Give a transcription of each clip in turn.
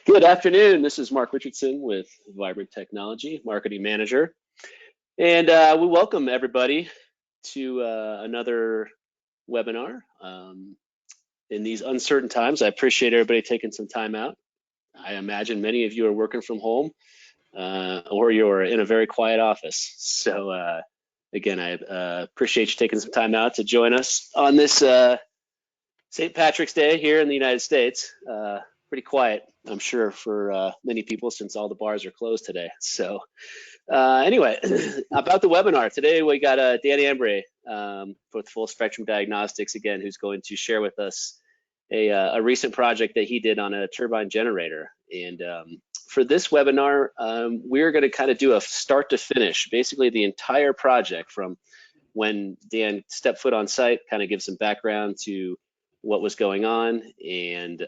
Good afternoon. This is Mark Richardson with Vibrant Technology, Marketing Manager. And we welcome everybody to another webinar. In these uncertain times, I appreciate everybody taking some time out. I imagine many of you are working from home or you're in a very quiet office. So again, I appreciate you taking some time out to join us on this St. Patrick's Day here in the United States. Pretty quiet, I'm sure, for many people since all the bars are closed today. So anyway, about the webinar, today we got Dan Ambre with Full Spectrum Diagnostics again, who's going to share with us a recent project that he did on a turbine generator. And for this webinar, we're going to kind of do a start to finish, basically the entire project from when Dan stepped foot on site, kind of give some background to what was going on and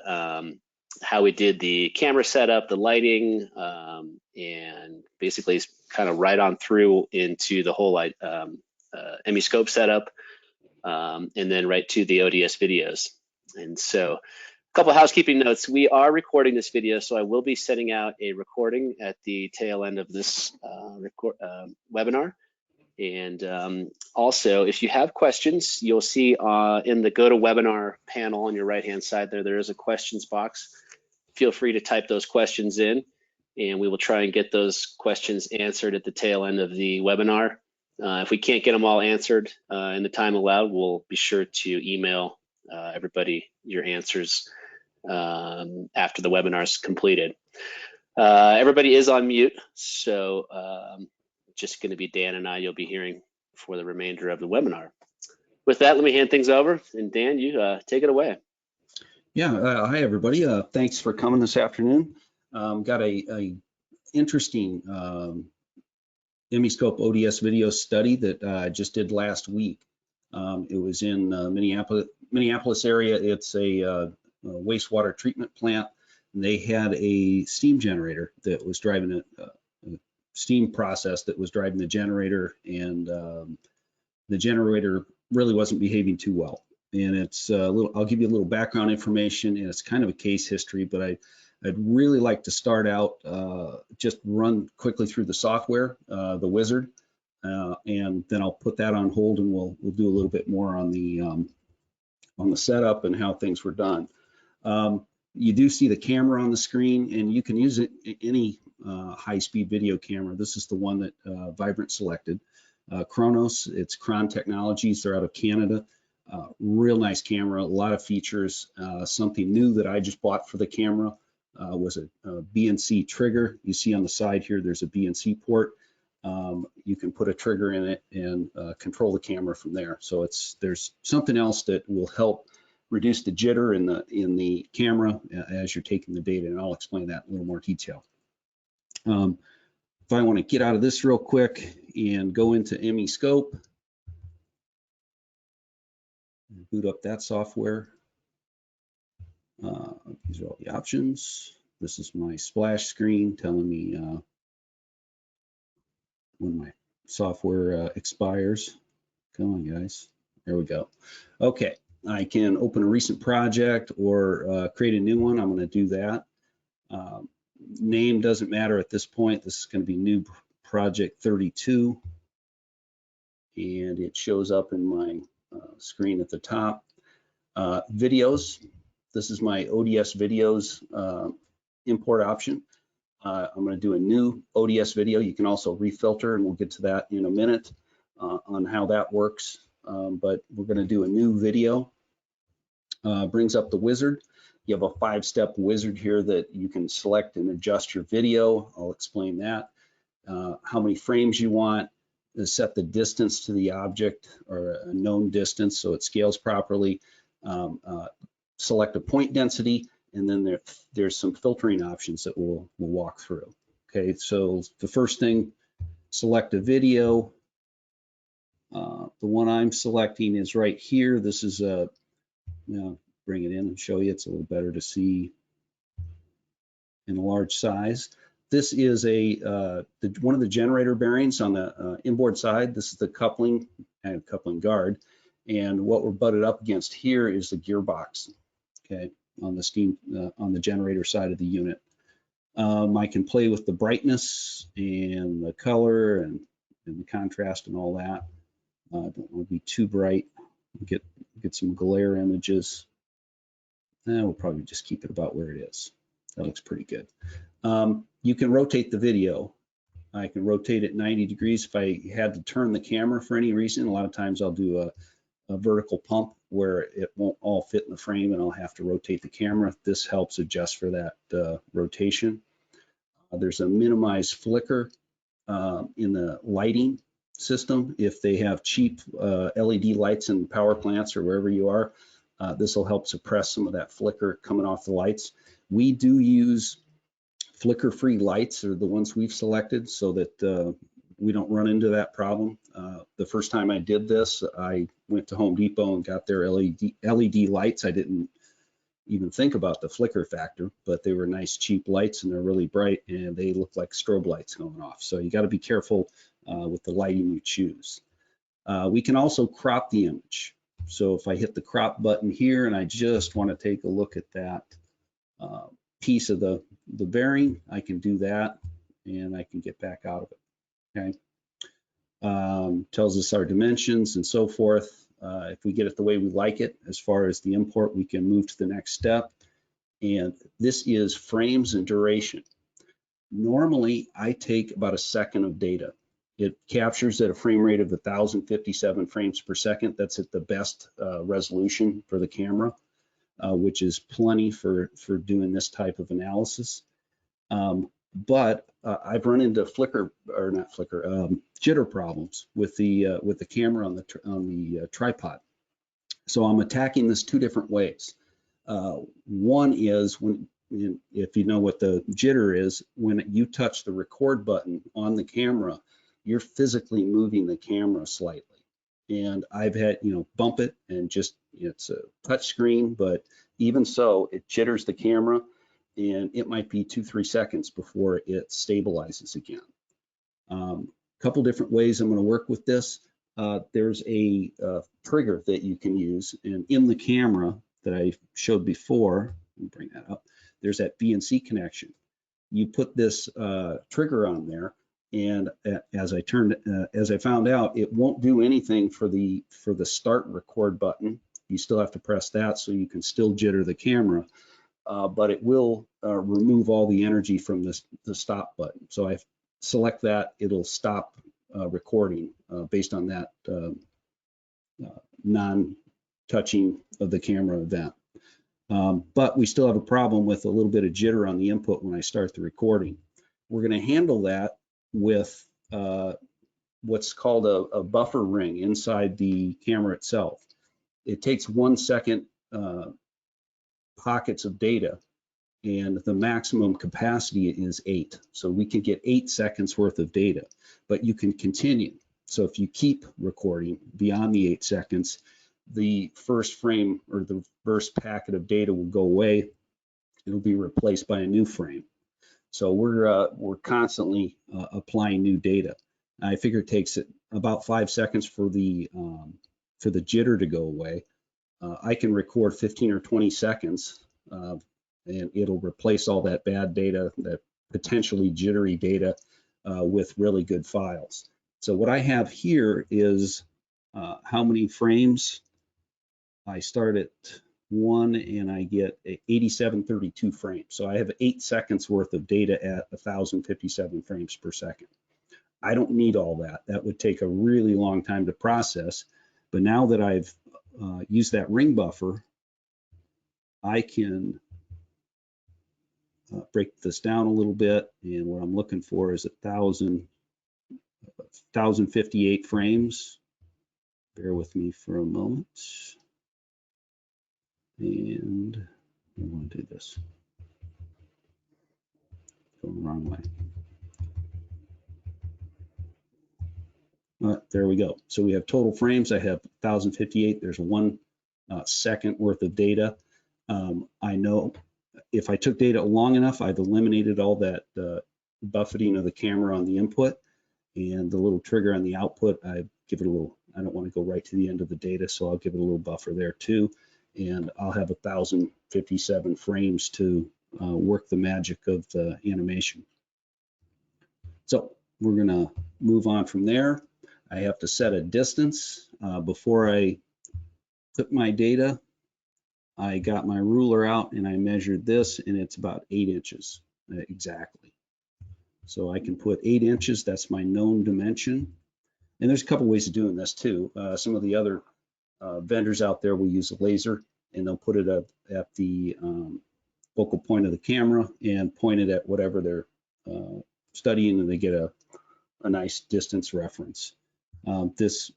how we did the camera setup, the lighting, and basically kind of right on through into the whole MEscope setup, and then right to the ODS videos. And so a couple of housekeeping notes. We are recording this video, so I will be sending out a recording at the tail end of this webinar. And also, if you have questions, you'll see in the Go to Webinar panel on your right-hand side there is a questions box. Feel free to type those questions in, and we will try and get those questions answered at the tail end of the webinar. If we can't get them all answered in the time allowed, we'll be sure to email everybody your answers after the webinar is completed. Everybody is on mute, so just going to be Dan and I you'll be hearing for the remainder of the webinar. With that, let me hand things over, and Dan, you take it away. Yeah, hi everybody. Thanks for coming this afternoon. Got a interesting MEscope ODS video study that I just did last week. It was in Minneapolis area. It's a wastewater treatment plant, and they had a steam generator that was driving a steam process that was driving the generator, and the generator really wasn't behaving too well. And it's I'll give you a little background information, and it's kind of a case history, but I'd really like to start out, just run quickly through the software, the wizard, and then I'll put that on hold, and we'll do a little bit more on the setup and how things were done. You do see the camera on the screen, and you can use it any high-speed video camera. This is the one that Vibrant selected. Kronos, it's Kron Technologies. They're out of Canada. Real nice camera, a lot of features. Something new that I just bought for the camera was a Bnc Trigger. You see on the side here, there's a Bnc port. You can put a trigger in it and control the camera from there. So there's something else that will help reduce the jitter in the camera as you're taking the data, and I'll explain that in a little more detail. If I want to get out of this real quick and go into MEscope, boot up that software. These are all the options. This is my splash screen telling me when my software expires. Come on, guys. There we go. Okay, I can open a recent project or create a new one. I'm going to do that. Name doesn't matter at this point. This is going to be new project 32, and it shows up in my screen at the top. Videos, this is my ODS videos import option. I'm going to do a new ODS video. You can also refilter, and we'll get to that in a minute on how that works. But we're going to do a new video. Brings up the wizard. You have a 5-step wizard here that you can select and adjust your video. I'll explain that. How many frames you want. Set the distance to the object, or a known distance, so it scales properly. Select a point density, and then there's some filtering options that we'll walk through. Okay, so the first thing, select a video. The one I'm selecting is right here. This is bring it in and show you. It's a little better to see in a large size. This is one of the generator bearings on the inboard side. This is the coupling and coupling guard. And what we're butted up against here is the gearbox, okay, on the generator side of the unit. I can play with the brightness and the color and the contrast and all that. I don't want to be too bright. Get some glare images. We'll probably just keep it about where it is. That looks pretty good. You can rotate the video. I can rotate it 90 degrees. If I had to turn the camera for any reason, a lot of times I'll do a vertical pump where it won't all fit in the frame and I'll have to rotate the camera. This helps adjust for that rotation. There's a minimize flicker in the lighting system. If they have cheap LED lights in power plants or wherever you are, this will help suppress some of that flicker coming off the lights. We do use flicker-free lights, are the ones we've selected, so that we don't run into that problem. The first time I did this, I went to Home Depot and got their LED lights. I didn't even think about the flicker factor, but they were nice cheap lights and they're really bright and they look like strobe lights going off. So you got to be careful with the lighting you choose. We can also crop the image. So if I hit the crop button here and I just want to take a look at that piece of the bearing, I can do that and I can get back out of it. Okay. Tells us our dimensions and so forth. If we get it the way we like it, as far as the import, we can move to the next step. And this is frames and duration. Normally, I take about a second of data. It captures at a frame rate of 1,057 frames per second. That's at the best resolution for the camera, which is plenty for doing this type of analysis. But I've run into jitter problems with the camera on the tripod. So I'm attacking this two different ways. One is if you know what the jitter is, when you touch the record button on the camera, you're physically moving the camera slightly. And I've had, bump it and just, it's a touch screen, but even so, it jitters the camera and it might be 2-3 seconds before it stabilizes again. Couple different ways I'm going to work with this. There's a trigger that you can use, and in the camera that I showed before, let me bring that up, there's that Bnc connection. You put this trigger on there, and as I found out, it won't do anything for the start record button. You still have to press that so you can still jitter the camera, but it will remove all the energy from the stop button. So I select that, it'll stop recording based on that non-touching of the camera event. But we still have a problem with a little bit of jitter on the input when I start the recording. We're going to handle that with what's called a buffer ring inside the camera itself. It takes 1 second pockets of data, and the maximum capacity is 8. So we can get 8 seconds worth of data, but you can continue. So if you keep recording beyond the 8 seconds, the first frame or the first packet of data will go away. It'll be replaced by a new frame. So we're constantly applying new data. I figure it takes about 5 seconds for the jitter to go away. I can record 15 or 20 seconds and it'll replace all that bad data, that potentially jittery data with really good files. So what I have here is how many frames. I start at 1 and I get 8732 frames. So I have 8 seconds worth of data at 1,057 frames per second. I don't need all that. That would take a really long time to process. But now that I've used that ring buffer, I can break this down a little bit, and what I'm looking for is 1,058 frames. Bear with me for a moment. And I want to do this. Going the wrong way. There we go. So we have total frames. I have 1,058. There's 1 second worth of data. I know if I took data long enough, I've eliminated all that buffeting of the camera on the input, and the little trigger on the output, I give it a little, I don't want to go right to the end of the data, so I'll give it a little buffer there too. And I'll have 1,057 frames to work the magic of the animation. So we're gonna move on from there. I have to set a distance. Before I took my data, I got my ruler out and I measured this, and it's about 8 inches exactly. So I can put 8 inches, that's my known dimension. And there's a couple ways of doing this too. Some of the other vendors out there will use a laser, and they'll put it up at the focal point of the camera and point it at whatever they're studying, and they get a nice distance reference. This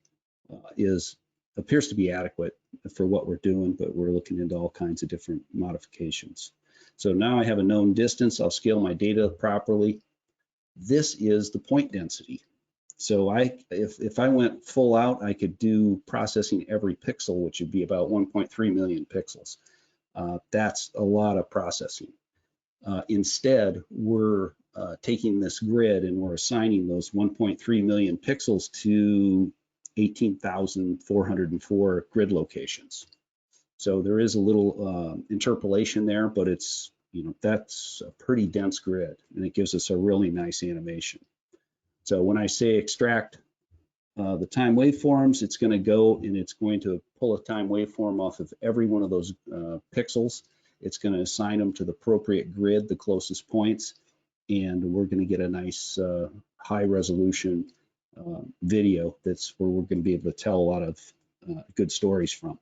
appears to be adequate for what we're doing, but we're looking into all kinds of different modifications. So now I have a known distance. I'll scale my data properly. This is the point density. So if I went full out, I could do processing every pixel, which would be about 1.3 million pixels. That's a lot of processing. Instead, we're taking this grid and we're assigning those 1.3 million pixels to 18,404 grid locations. So there is a little interpolation there, but it's, that's a pretty dense grid, and it gives us a really nice animation. So when I say extract the time waveforms, it's going to go and it's going to pull a time waveform off of every one of those pixels. It's going to assign them to the appropriate grid, the closest points, and we're going to get a nice high resolution video that's where we're going to be able to tell a lot of good stories from.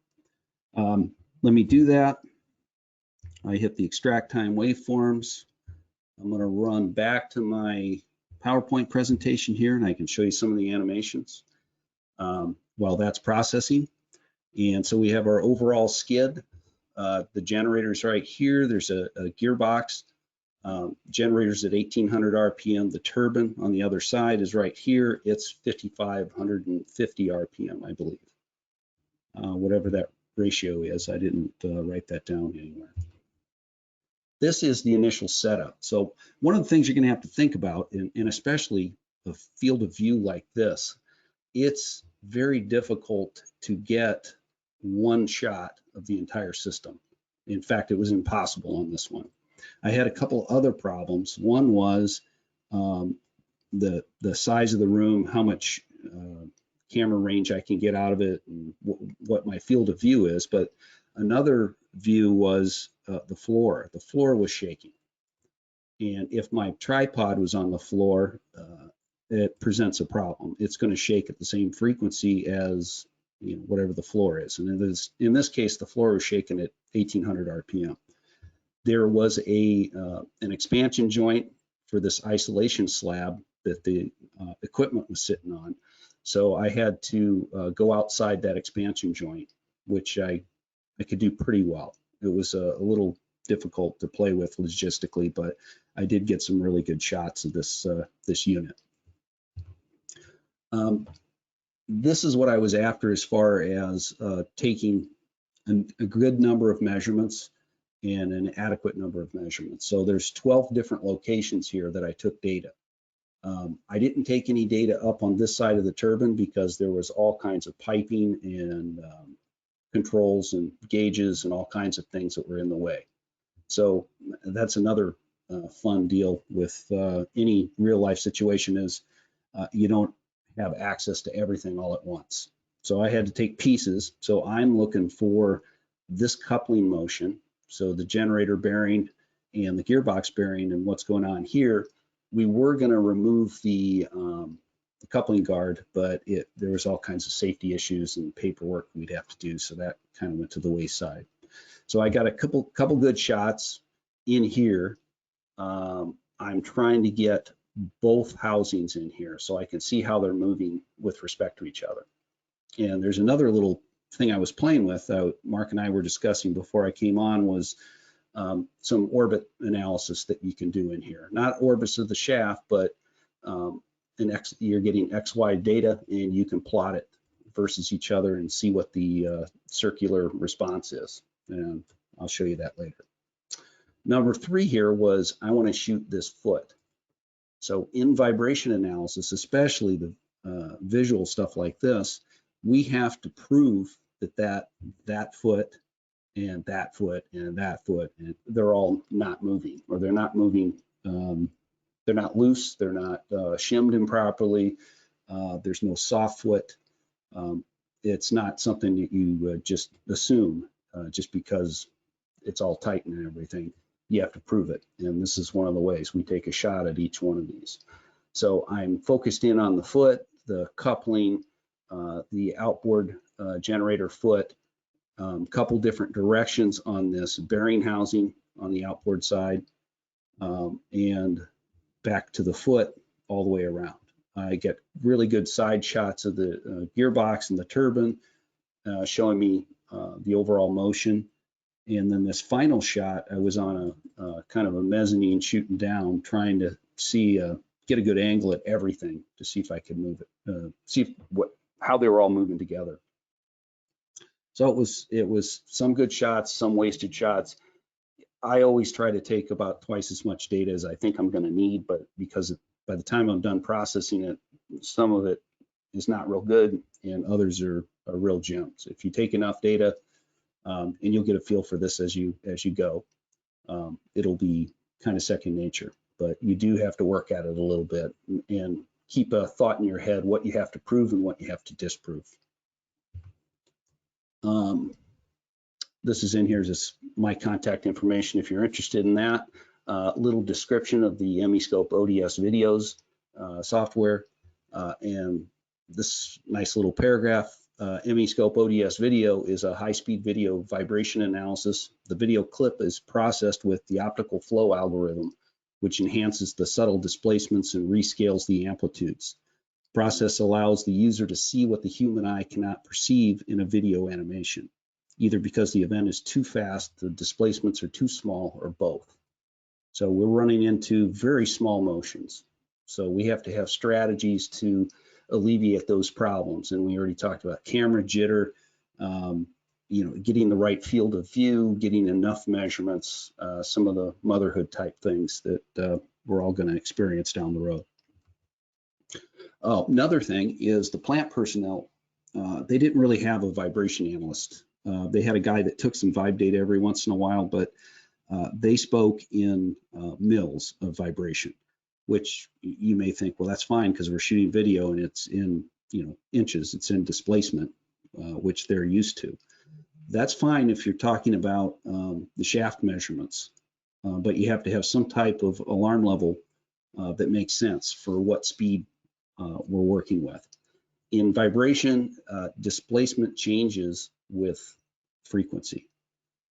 Let me do that. I hit the extract time waveforms. I'm going to run back to my PowerPoint presentation here, and I can show you some of the animations while that's processing. And so we have our overall skid. The generator's right here. There's a gearbox. Generator's at 1800 RPM. The turbine on the other side is right here. It's 5550 RPM, I believe. Whatever that ratio is, I didn't write that down anywhere. This is the initial setup. So one of the things you're going to have to think about, and especially a field of view like this, it's very difficult to get one shot of the entire system. In fact, it was impossible on this one. I had a couple other problems. One was the size of the room, how much camera range I can get out of it, and what my field of view is. But another view was the floor. The floor was shaking. And if my tripod was on the floor, it presents a problem. It's going to shake at the same frequency as whatever the floor is. And in this case, the floor was shaking at 1800 RPM. There was an expansion joint for this isolation slab that the equipment was sitting on. So I had to go outside that expansion joint, which I could do pretty well. It was a little difficult to play with logistically, but I did get some really good shots of this unit. This is what I was after as far as taking a good number of measurements and an adequate number of measurements. So there's 12 different locations here that I took data. I didn't take any data up on this side of the turbine because there was all kinds of piping and controls and gauges and all kinds of things that were in the way. So that's another fun deal with any real life situation is you don't have access to everything all at once. So I had to take pieces. So I'm looking for this coupling motion. So the generator bearing and the gearbox bearing and what's going on here. We were going to remove the coupling guard, but there was all kinds of safety issues and paperwork we'd have to do. So that kind of went to the wayside. So I got a couple good shots in here. I'm trying to get both housings in here so I can see how they're moving with respect to each other. And there's another little thing I was playing with, Mark and I were discussing before I came on, was some orbit analysis that you can do in here. Not orbits of the shaft, but you're getting XY data and you can plot it versus each other and see what the circular response is. And I'll show you that later. Number 3 here was I want to shoot this foot. So in vibration analysis, especially the visual stuff like this, we have to prove that foot and that foot and that foot, and they're all not moving, or they're not moving. They're not loose. They're not shimmed improperly. There's no soft foot. It's not something that you just assume just because it's all tight and everything. You have to prove it, and this is one of the ways we take a shot at each one of these. So I'm focused in on the foot, the coupling, the outboard generator foot, couple different directions on this bearing housing on the outboard side, and back to the foot all the way around. I get really good side shots of the gearbox and the turbine, showing me the overall motion. And then this final shot, I was on a kind of a mezzanine shooting down, trying to see, get a good angle at everything to see if I could move it, see how they were all moving together. So it was some good shots, some wasted shots. I always try to take about twice as much data as I think I'm going to need, but because by the time I'm done processing it, some of it is not real good and others are real gems. If you take enough data, and you'll get a feel for this as you go, it'll be kind of second nature, but you do have to work at it a little bit and keep a thought in your head what you have to prove and what you have to disprove. This is in here, just my contact information if you're interested in that. Little description of the MEscope ODS videos software, and this nice little paragraph. MEscope ODS video is a high-speed video vibration analysis. The video clip is processed with the optical flow algorithm, which enhances the subtle displacements and rescales the amplitudes. The process allows the user to see what the human eye cannot perceive in a video animation, either because the event is too fast, the displacements are too small, or both. So we're running into very small motions. So we have to have strategies to alleviate those problems. And we already talked about camera jitter, getting the right field of view, getting enough measurements, some of the motherhood type things that we're all going to experience down the road. Another thing is the plant personnel, they didn't really have a vibration analyst. They had a guy that took some vibe data every once in a while, but they spoke in mils of vibration, which you may think, well, that's fine because we're shooting video and it's in inches, it's in displacement, which they're used to. That's fine if you're talking about the shaft measurements, but you have to have some type of alarm level that makes sense for what speed we're working with. In vibration, displacement changes with frequency.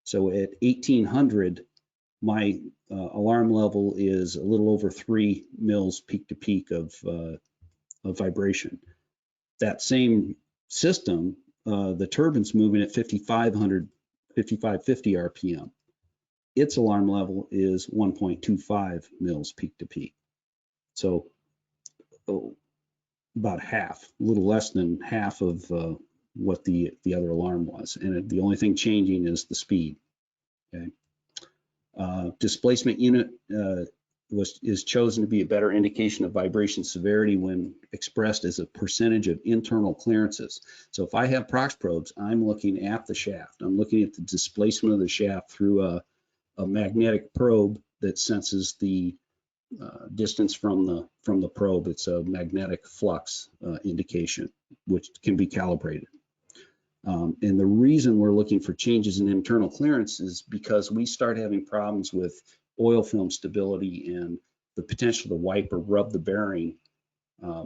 So at 1800, my alarm level is a little over 3 mils peak to peak of vibration. That same system, the turbine's moving at 5550 RPM. Its alarm level is 1.25 mils peak to peak. So about half, a little less than half of what the other alarm was. And the only thing changing is the speed. Okay. Displacement unit is chosen to be a better indication of vibration severity when expressed as a percentage of internal clearances. So if I have prox probes, I'm looking at the shaft. I'm looking at the displacement of the shaft through a magnetic probe that senses the distance from the probe. It's a magnetic flux indication, which can be calibrated. And the reason we're looking for changes in internal clearance is because we start having problems with oil film stability and the potential to wipe or rub the bearing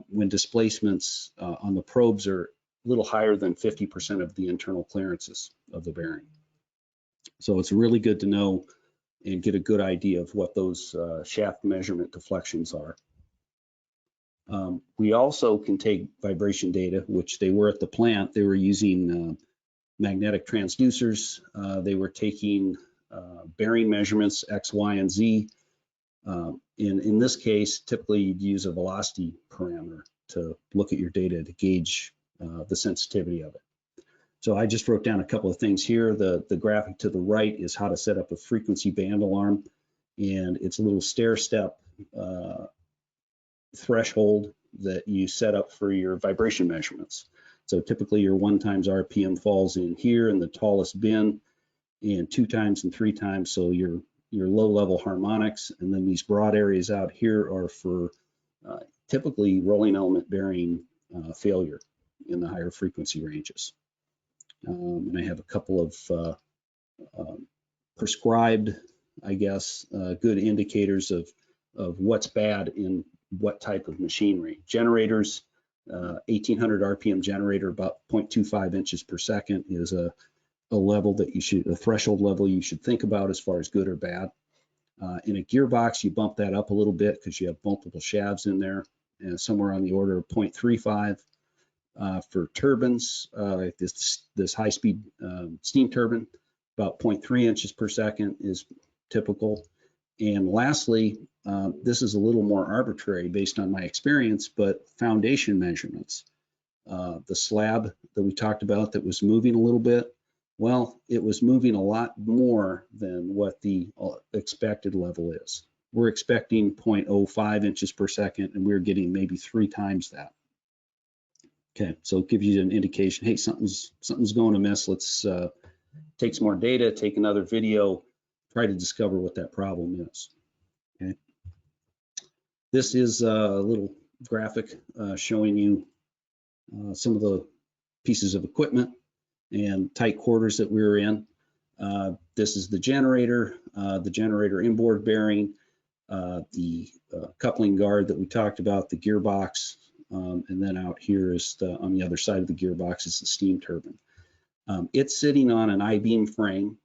when displacements on the probes are a little higher than 50% of the internal clearances of the bearing. So it's really good to know and get a good idea of what those shaft measurement deflections are. We also can take vibration data, which they were at the plant. They were using magnetic transducers. They were taking bearing measurements, X, Y, and Z. In this case, typically you'd use a velocity parameter to look at your data to gauge the sensitivity of it. So I just wrote down a couple of things here. The graphic to the right is how to set up a frequency band alarm, and it's a little stair step threshold that you set up for your vibration measurements. So typically your 1 times RPM falls in here in the tallest bin, and 2 times and 3 times, so your low-level harmonics, and then these broad areas out here are for typically rolling element bearing failure in the higher frequency ranges. And I have a couple of prescribed, I guess, good indicators of what's bad in what type of machinery. Generators, 1800 RPM generator, about 0.25 inches per second is a level that you should, a threshold level you should think about as far as good or bad. In a gearbox, you bump that up a little bit because you have multiple shafts in there, and somewhere on the order of 0.35. For turbines, this high-speed steam turbine, about 0.3 inches per second is typical. And lastly, this is a little more arbitrary based on my experience, but foundation measurements. The slab that we talked about that was moving a little bit, well, it was moving a lot more than what the expected level is. We're expecting 0.05 inches per second, and we're getting maybe 3 times that. Okay, so it gives you an indication, hey, something's going amiss. Let's take some more data, take another video, try to discover what that problem is. Okay, this is a little graphic showing you some of the pieces of equipment and tight quarters that we were in. This is the generator inboard bearing, the coupling guard that we talked about, the gearbox, and then out here is on the other side of the gearbox is the steam turbine. It's sitting on an I-beam frame,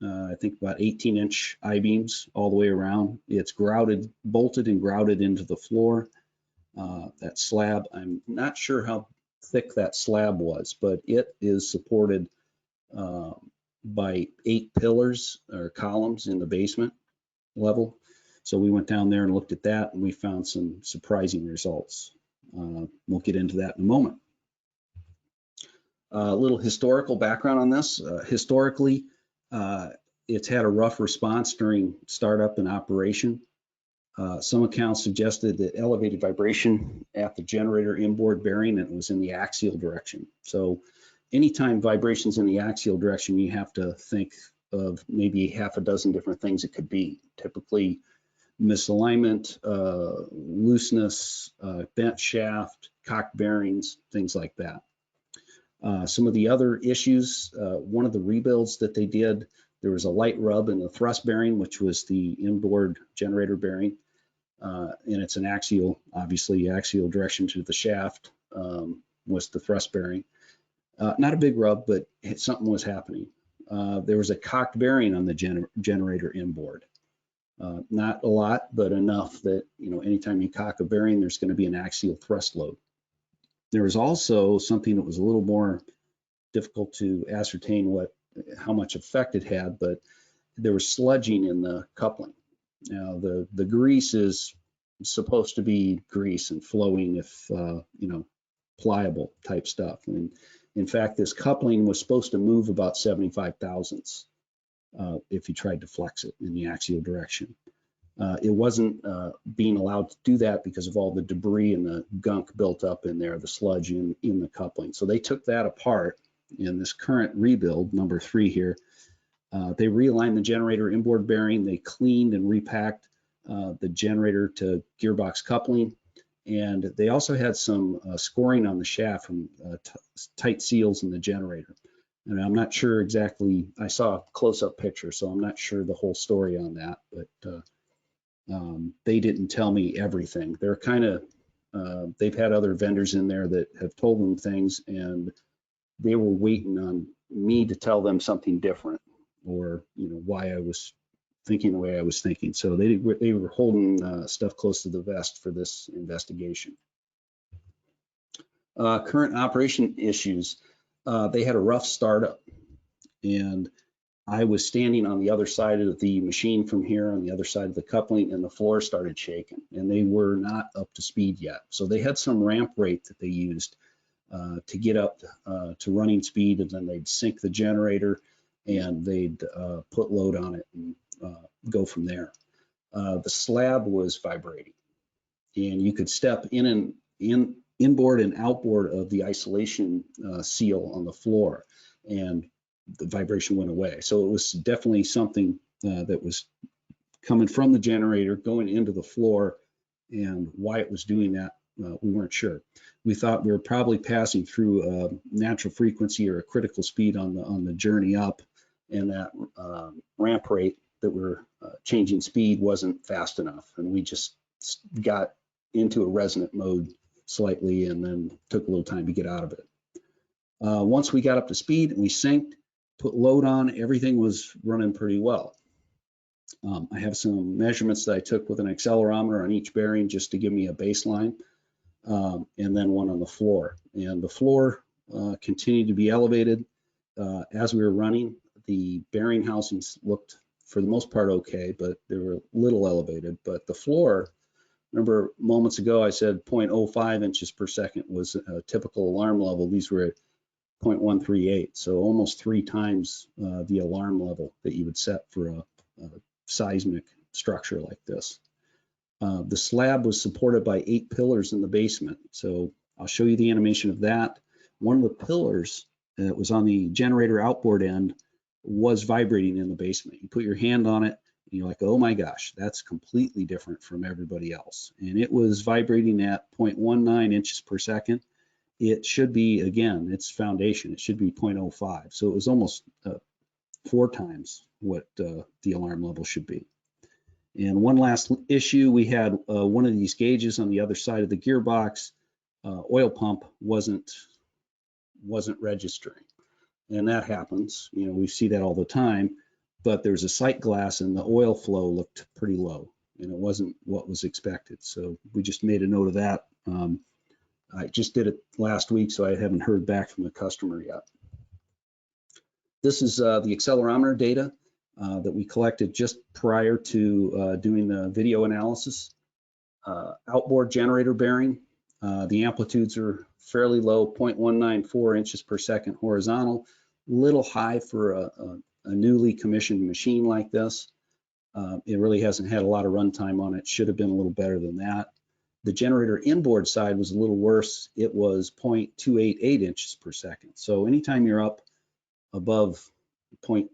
I think about 18-inch I-beams all the way around. It's grouted, bolted and grouted into the floor. That slab, I'm not sure how thick that slab was, but it is supported by 8 pillars or columns in the basement level. So we went down there and looked at that, and we found some surprising results. We'll get into that in a moment. A little historical background on this. Historically, it's had a rough response during startup and operation. Some accounts suggested that elevated vibration at the generator inboard bearing, and it was in the axial direction. So anytime vibration's in the axial direction, you have to think of maybe half a dozen different things it could be. Typically misalignment, looseness, bent shaft, cocked bearings, things like that. Some of the other issues, one of the rebuilds that they did, there was a light rub in the thrust bearing, which was the inboard generator bearing, and it's an axial, obviously axial direction to the shaft was the thrust bearing. Not a big rub, but something was happening. There was a cocked bearing on the generator inboard. Not a lot, but enough that, you know, anytime you cock a bearing, there's going to be an axial thrust load. There was also something that was a little more difficult to ascertain how much effect it had, but there was sludging in the coupling. Now the grease is supposed to be grease and flowing, if you know, pliable type stuff. And in fact, this coupling was supposed to move about 75 thousandths if you tried to flex it in the axial direction. It wasn't being allowed to do that because of all the debris and the gunk built up in there, the sludge in the coupling. So they took that apart in this current rebuild, number 3 here. They realigned the generator inboard bearing. They cleaned and repacked the generator to gearbox coupling. And they also had some scoring on the shaft from tight seals in the generator. And I'm not sure exactly, I saw a close-up picture, so I'm not sure the whole story on that, but they didn't tell me everything. They're kind of, they've had other vendors in there that have told them things, and they were waiting on me to tell them something different, or, you know, why I was thinking the way I was thinking. So they were holding stuff close to the vest for this investigation. Current operation issues. They had a rough startup, and I was standing on the other side of the machine from here, on the other side of the coupling, and the floor started shaking, and they were not up to speed yet. So they had some ramp rate that they used to get up to running speed, and then they'd sync the generator, and they'd put load on it and go from there. The slab was vibrating, and you could step inboard and outboard of the isolation seal on the floor, and the vibration went away. So it was definitely something that was coming from the generator, going into the floor, and why it was doing that, we weren't sure. We thought we were probably passing through a natural frequency or a critical speed on the journey up, and that ramp rate that we're changing speed wasn't fast enough, and we just got into a resonant mode slightly and then took a little time to get out of it. Once we got up to speed and we synced, put load on, everything was running pretty well. I have some measurements that I took with an accelerometer on each bearing just to give me a baseline, and then one on the floor. And the floor continued to be elevated as we were running. The bearing housings looked, for the most part, okay, but they were a little elevated. But the floor, remember moments ago I said 0.05 inches per second was a typical alarm level. These were at 0.138, so almost 3 times the alarm level that you would set for a seismic structure like this. The slab was supported by 8 pillars in the basement, so I'll show you the animation of that. One of the pillars that was on the generator outboard end was vibrating in the basement. You put your hand on it, and you're like, oh my gosh, that's completely different from everybody else. And it was vibrating at 0.19 inches per second. It should be, again, its foundation, it should be 0.05. So it was almost 4 times what the alarm level should be. And one last issue, we had one of these gauges on the other side of the gearbox, oil pump wasn't registering. And that happens, you know, we see that all the time, but there's a sight glass and the oil flow looked pretty low and it wasn't what was expected. So we just made a note of that. I just did it last week, so I haven't heard back from the customer yet. This is the accelerometer data that we collected just prior to doing the video analysis. Outboard generator bearing, the amplitudes are fairly low, 0.194 inches per second horizontal, little high for a newly commissioned machine like this. It really hasn't had a lot of runtime on it, should have been a little better than that. The generator inboard side was a little worse. It was 0.288 inches per second. So anytime you're up above 0.25,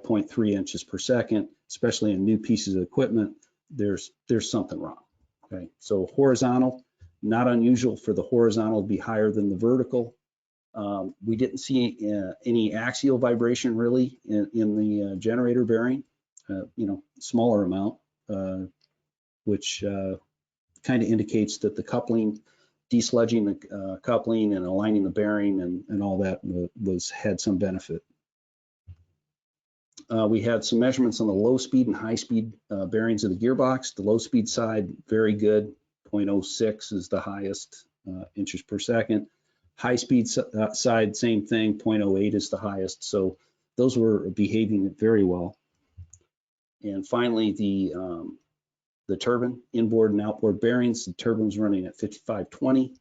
0.3 inches per second, especially in new pieces of equipment, there's something wrong. Okay, so horizontal, not unusual for the horizontal to be higher than the vertical. We didn't see any axial vibration really in the generator bearing, you know, smaller amount, which kind of indicates that the coupling, desludging the coupling and aligning the bearing and all that had some benefit. We had some measurements on the low speed and high speed bearings of the gearbox. The low speed side, very good, 0.06 is the highest inches per second. High speed side, same thing, 0.08 is the highest. So those were behaving very well. And finally, the turbine, inboard and outboard bearings, the turbine was running at 5520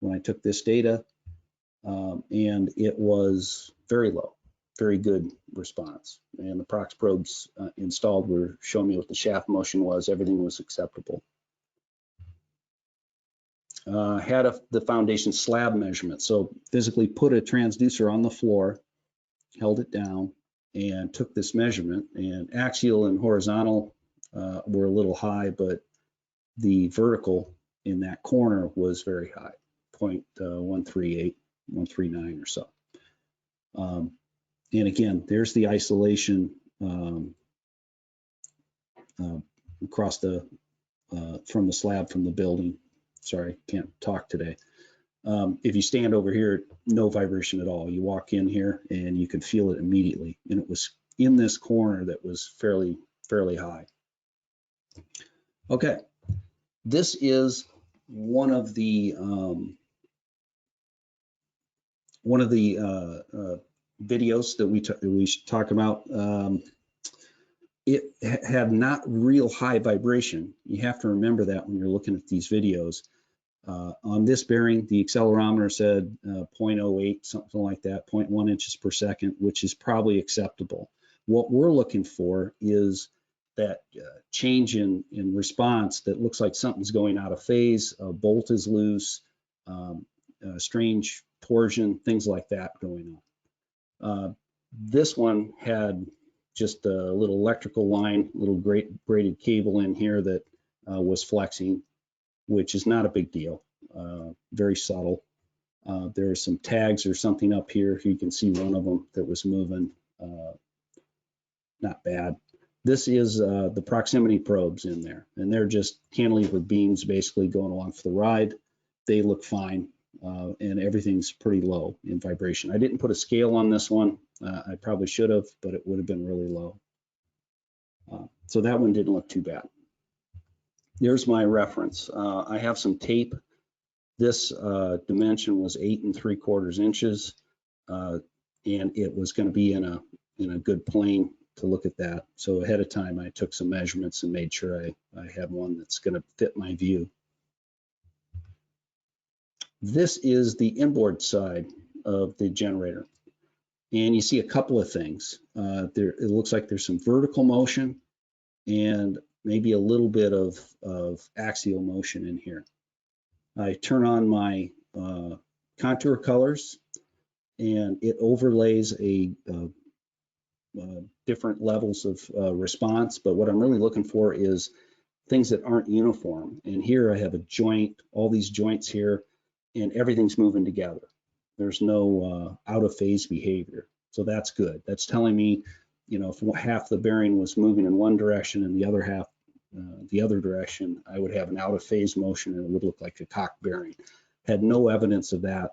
when I took this data, and it was very low, very good response. And the prox probes installed were showing me what the shaft motion was, everything was acceptable. Had the foundation slab measurement, so physically put a transducer on the floor, held it down, and took this measurement, and axial and horizontal were a little high, but the vertical in that corner was very high, 0.138, 139 or so. And again, there's the isolation across the from the slab from the building. Sorry, can't talk today. If you stand over here, no vibration at all. You walk in here and you can feel it immediately. And it was in this corner that was fairly high. Okay, this is one of the videos that we should talk about. It had not real high vibration. You have to remember that when you're looking at these videos. On this bearing, the accelerometer said 0.08, something like that, 0.1 inches per second, which is probably acceptable. What we're looking for is that change in response that looks like something's going out of phase, a bolt is loose, strange torsion, things like that going on. This one had just a little electrical line, little braided cable in here that was flexing, which is not a big deal, very subtle. There are some tags or something up here. You can see one of them that was moving, not bad. This is the proximity probes in there, and they're just cantilever beams basically going along for the ride. They look fine, and everything's pretty low in vibration. I didn't put a scale on this one. I probably should have, but it would have been really low. So that one didn't look too bad. There's my reference. I have some tape. This dimension was 8 3/4 inches, and it was going to be in a good plane to look at that. So ahead of time, I took some measurements and made sure I had one that's going to fit my view. This is the inboard side of the generator. And you see a couple of things. It looks like there's some vertical motion and maybe a little bit of axial motion in here. I turn on my contour colors, and it overlays different levels of response. But what I'm really looking for is things that aren't uniform. And here I have a joint, all these joints here, and everything's moving together. There's no out of phase behavior. So that's good. That's telling me, you know, if half the bearing was moving in one direction and the other half the other direction, I would have an out of phase motion and it would look like a cocked bearing. Had no evidence of that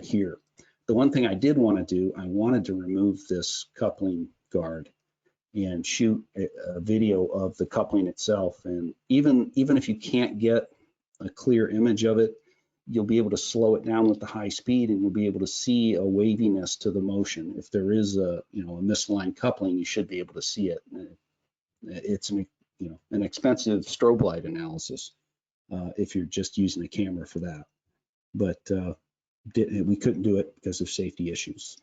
here. The one thing I did want to do, I wanted to remove this coupling guard and shoot a video of the coupling itself. And even if you can't get a clear image of it, you'll be able to slow it down with the high speed, and you'll be able to see a waviness to the motion. If there is a misaligned coupling, you should be able to see it. It's an expensive strobe light analysis if you're just using a camera for that. But we couldn't do it because of safety issues.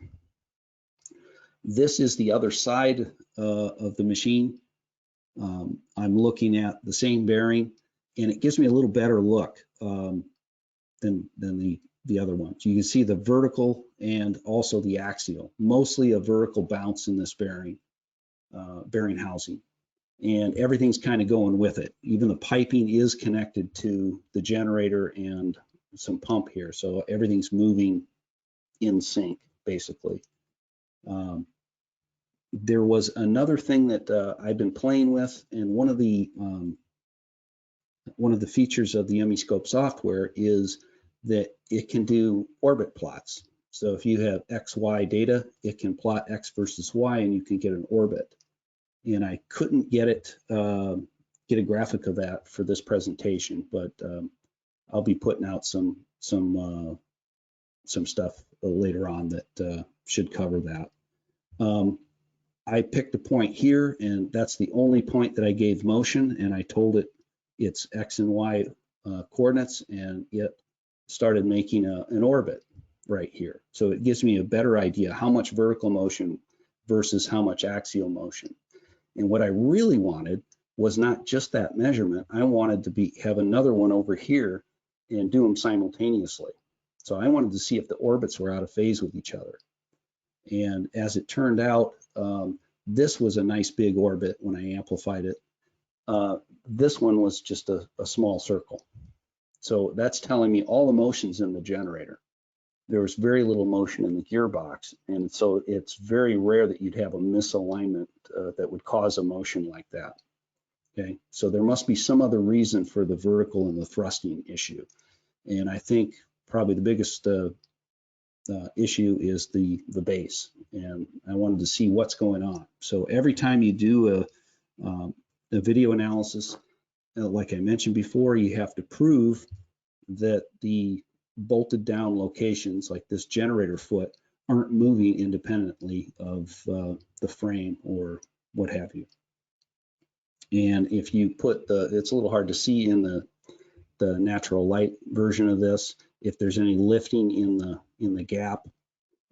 This is the other side of the machine. I'm looking at the same bearing, and it gives me a little better look than the other ones. You can see the vertical and also the axial, mostly a vertical bounce in this bearing housing, and everything's kind of going with it. Even the piping is connected to the generator and some pump here, so everything's moving in sync basically. There was another thing that I've been playing with, and one of the features of the MEscope software is that it can do orbit plots. So if you have XY data, it can plot X versus Y, and you can get an orbit. And I couldn't get a graphic of that for this presentation, but I'll be putting out some stuff later on that should cover that. I picked a point here, and that's the only point that I gave motion, and I told it its X and Y coordinates, and it started making an orbit right here. So it gives me a better idea how much vertical motion versus how much axial motion. And what I really wanted was not just that measurement. I wanted to have another one over here and do them simultaneously. So I wanted to see if the orbits were out of phase with each other. And as it turned out, this was a nice big orbit when I amplified it. This one was just a small circle. So that's telling me all the motion's in the generator. There was very little motion in the gearbox, and so it's very rare that you'd have a misalignment that would cause a motion like that. Okay, so there must be some other reason for the vertical and the thrusting issue. And I think probably the biggest issue is the base, and I wanted to see what's going on. So every time you do a video analysis, like I mentioned before, you have to prove that the bolted down locations like this generator foot aren't moving independently of the frame or what have you. And if you put it's a little hard to see in the natural light version of this, if there's any lifting in the gap.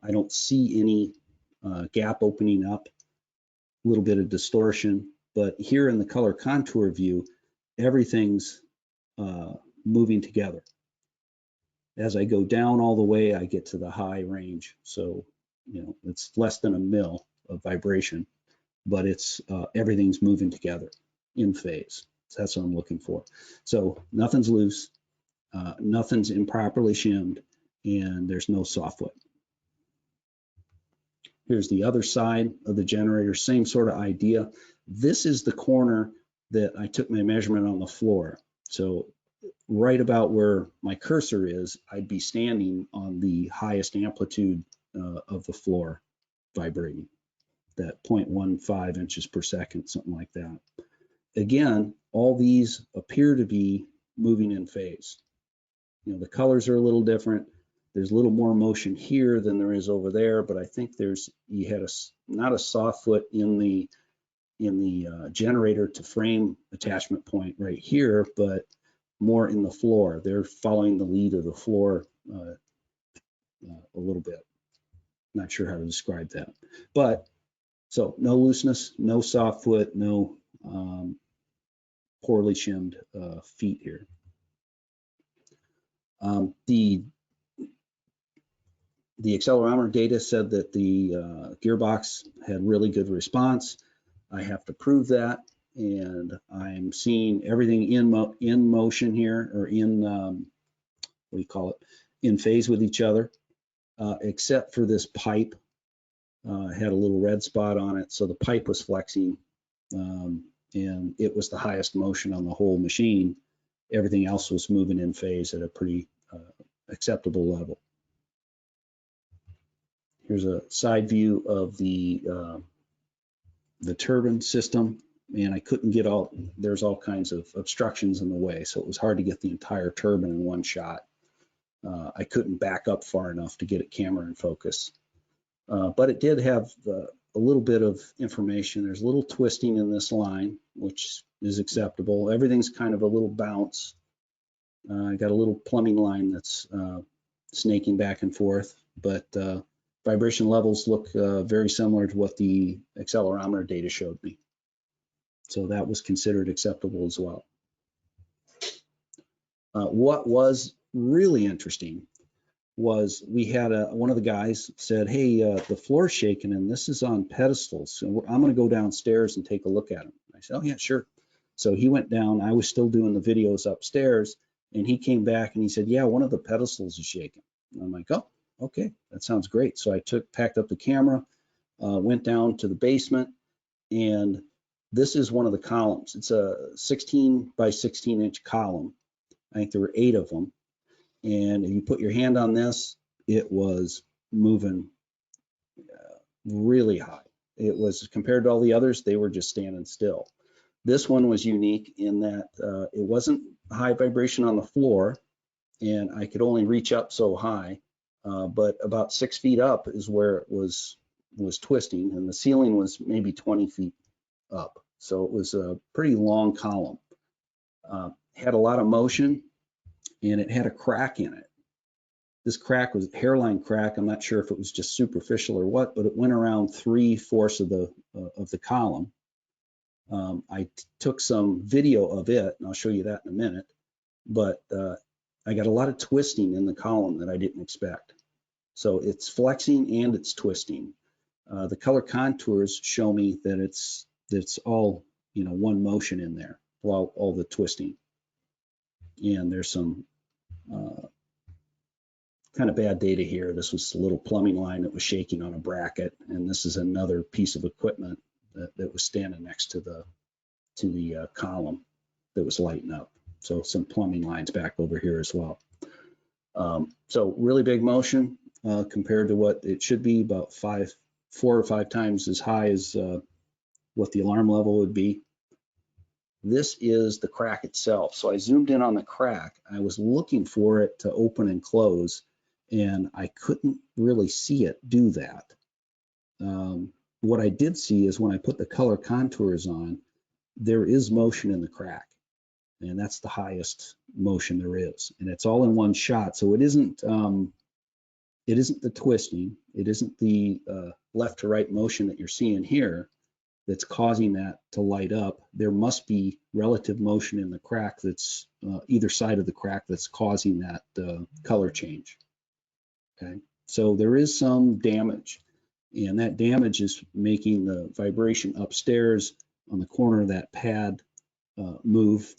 I don't see any gap opening up, a little bit of distortion, but here in the color contour view, everything's moving together. As I go down all the way, I get to the high range. So, it's less than a mil. of vibration, but it's everything's moving together in phase. So that's what I'm looking for. So nothing's loose, nothing's improperly shimmed, and there's no softwood. Here's the other side of the generator, same sort of idea. This is the corner that I took my measurement on the floor. So right about where my cursor is, I'd be standing on the highest amplitude of the floor vibrating, that 0.15 inches per second, something like that. Again, all these appear to be moving in phase. You know, the colors are a little different. There's a little more motion here than there is over there, but I think you had not a soft foot in the generator to frame attachment point right here, but more in the floor. They're following the lead of the floor a little bit. Not sure how to describe that, but so no looseness, no soft foot, no poorly shimmed feet here. The accelerometer data said that the gearbox had really good response. I have to prove that, and I'm seeing everything in motion here, or in what do you call it, in phase with each other, except for this pipe. Had a little red spot on it, so the pipe was flexing, and it was the highest motion on the whole machine. Everything else was moving in phase at a pretty acceptable level. Here's a side view of the turbine system, and I couldn't get there's all kinds of obstructions in the way, so it was hard to get the entire turbine in one shot. I couldn't back up far enough to get it camera in focus. But it did have a little bit of information. There's a little twisting in this line, which is acceptable. Everything's kind of a little bounce. I got a little plumbing line that's snaking back and forth, but vibration levels look very similar to what the accelerometer data showed me. So that was considered acceptable as well. What was really interesting was we had one of the guys said, hey, the floor's shaking and this is on pedestals. So I'm going to go downstairs and take a look at them. I said, oh yeah, sure. So he went down. I was still doing the videos upstairs, and he came back and he said, yeah, one of the pedestals is shaking. And I'm like, oh, okay, that sounds great. So I packed up the camera, went down to the basement, and this is one of the columns. It's a 16 by 16 inch column. I think there were 8 of them. And if you put your hand on this, it was moving really high. It was, compared to all the others, they were just standing still. This one was unique in that it wasn't high vibration on the floor, and I could only reach up so high, but about 6 feet up is where it was twisting, and the ceiling was maybe 20 feet up. So it was a pretty long column. Had a lot of motion, and it had a crack in it. This crack was a hairline crack. I'm not sure if it was just superficial or what, but it went around 3/4 of the column. I took some video of it, and I'll show you that in a minute, but I got a lot of twisting in the column that I didn't expect. So it's flexing and it's twisting. The color contours show me that it's all, you know, one motion in there, while all the twisting. And there's some kind of bad data here. This was a little plumbing line that was shaking on a bracket, and this is another piece of equipment that was standing next to the column that was lighting up. So some plumbing lines back over here as well. So really big motion compared to what it should be, about 4 or 5 times as high as what the alarm level would be. This is the crack itself. So I zoomed in on the crack. I was looking for it to open and close, and I couldn't really see it do that. What I did see is when I put the color contours on, there is motion in the crack, and that's the highest motion there is, and it's all in one shot. So it isn't the twisting, it isn't the left to right motion that you're seeing here that's causing that to light up. There must be relative motion in the crack that's either side of the crack that's causing that color change. Okay, so there is some damage. And that damage is making the vibration upstairs on the corner of that pad move